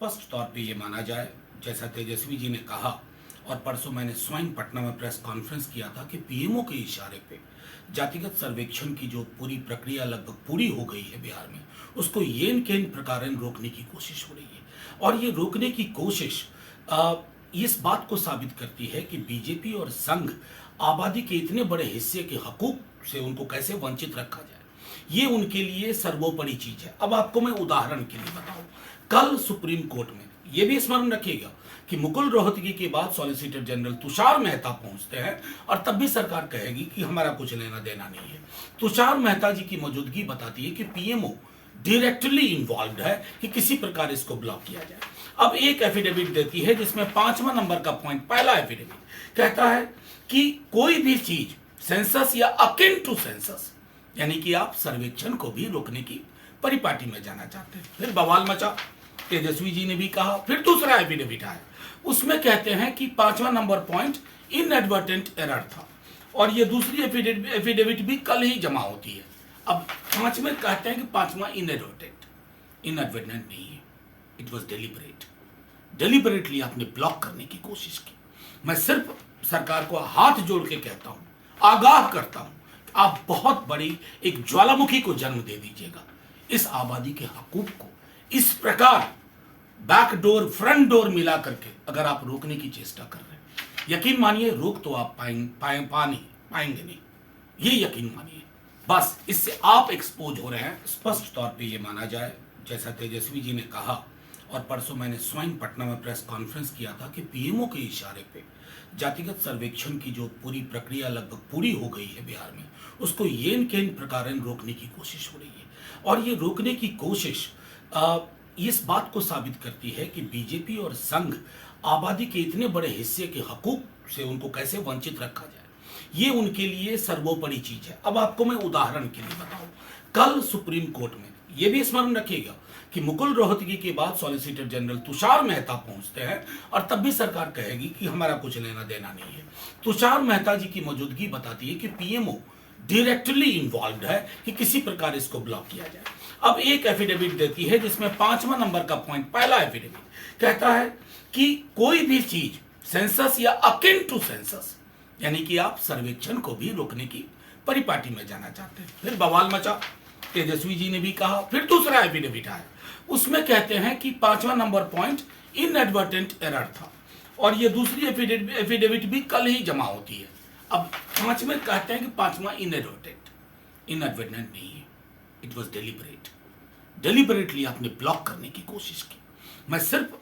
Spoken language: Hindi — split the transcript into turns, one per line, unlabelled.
स्पष्ट तौर पे ये माना जाए, जैसा तेजस्वी जी ने कहा और परसों मैंने स्वयं पटना में प्रेस कॉन्फ्रेंस किया था कि पीएमओ के इशारे पे जातिगत सर्वेक्षण की जो पूरी प्रक्रिया लगभग पूरी हो गई है बिहार में, उसको येन केन प्रकारेण रोकने की कोशिश हो रही है। और ये रोकने की कोशिश इस बात को साबित करती है कि बीजेपी और संघ आबादी के इतने बड़े हिस्से के हकूक से उनको कैसे वंचित रखा जाए, ये उनके लिए सर्वोपरि चीज है। अब आपको मैं उदाहरण के लिए बताऊं, कल सुप्रीम कोर्ट में ये भी स्मरण रखिएगा कि मुकुल रोहतगी के बाद सॉलिसिटर जनरल तुषार मेहता पहुंचते हैं और तब भी सरकार कहेगी कि हमारा कुछ लेना देना नहीं है। तुषार मेहता जी की मौजूदगी बताती है कि पीएमओ डायरेक्टली इन्वॉल्व है कि किसी प्रकार इसको ब्लॉक किया जाए। अब एक एफिडेविट देती है जिसमें 5वां नंबर का पॉइंट, पहला एफिडेविट कहता है कि कोई भी चीज सेंसस या अकिन टू सेंसस, यानी कि आप सर्वेक्षण को भी रोकने की परिपाटी में जाना चाहते हैं। फिर बवाल मचा, तेजस्वी जी ने भी कहा। फिर दूसरा एफिडेविट आया, उसमें कहते हैं कि 5वां नंबर पॉइंट इनएडवर्टेंट एरर था और ये दूसरी एफिडेविट भी कल ही जमा होती है। अब 5 में कहते हैं कि 5वां इनएडवर्टेंट नहीं है, इट वॉज डेलिबरेटली आपने ब्लॉक करने की कोशिश की। मैं सिर्फ सरकार को हाथ जोड़ के कहता हूं, आगाह करता हूं, आप बहुत बड़ी एक ज्वालामुखी को जन्म दे दीजिएगा। इस आबादी के हकूक को इस प्रकार बैक डोर फ्रंट डोर मिला करके अगर आप रोकने की चेष्टा कर रहे हैं, यकीन मानिए रोक तो आप पाएंगे नहीं, ये यकीन मानिए। बस इससे आप एक्सपोज हो रहे हैं। स्पष्ट तौर पे ये माना जाए, जैसा तेजस्वी जी ने कहा और परसों मैंने स्वयं पटना में प्रेस कॉन्फ्रेंस किया था कि पीएमओ के इशारे पे जातिगत सर्वेक्षण की जो पूरी प्रक्रिया लगभग पूरी हो गई है बिहार में, उसको येन केन प्रकारेण रोकने की कोशिश हो रही है। और ये रोकने की कोशिश इस बात को साबित करती है कि बीजेपी और संघ आबादी के इतने बड़े हिस्से के हकूक से उनको कैसे वंचित रखा जाए, ये उनके लिए सर्वोपरि चीज है। अब आपको मैं उदाहरण के लिए बताऊं, कल सुप्रीम कोर्ट में ये भी स्मरण रखिएगा कि मुकुल रोहतगी के बाद सॉलिसिटर जनरल तुषार मेहता पहुंचते हैं और तब भी सरकार कहेगी कि हमारा कुछ लेना देना नहीं है। तुषार मेहता जी की मौजूदगी बताती है कि पीएमओ डायरेक्टली इन्वॉल्व है कि किसी प्रकार इसको ब्लॉक किया जाए। अब एक एफिडेविट देती है जिसमें 5वां नंबर का पॉइंट, पहला एफिडेविट कहता है कि कोई भी चीज सेंसस या अकिन टू सेंसस, यानी कि आप सर्वेक्षण को भी रोकने की परिपाटी में जाना चाहते हैं। फिर बवाल मचा, तेजस्वी जी ने भी कहा। फिर दूसरा एफिडेविट आया, उसमें कहते हैं कि 5वां नंबर पॉइंट इनएडवर्टेंट एरर था और ये दूसरी एफिडेविट भी कल ही जमा होती है। अब 5 में कहते हैं कि 5वां इनएडवर्टेंट नहीं है, इट वॉज डेलिबरेटली आपने ब्लॉक करने की कोशिश की। मैं सिर्फ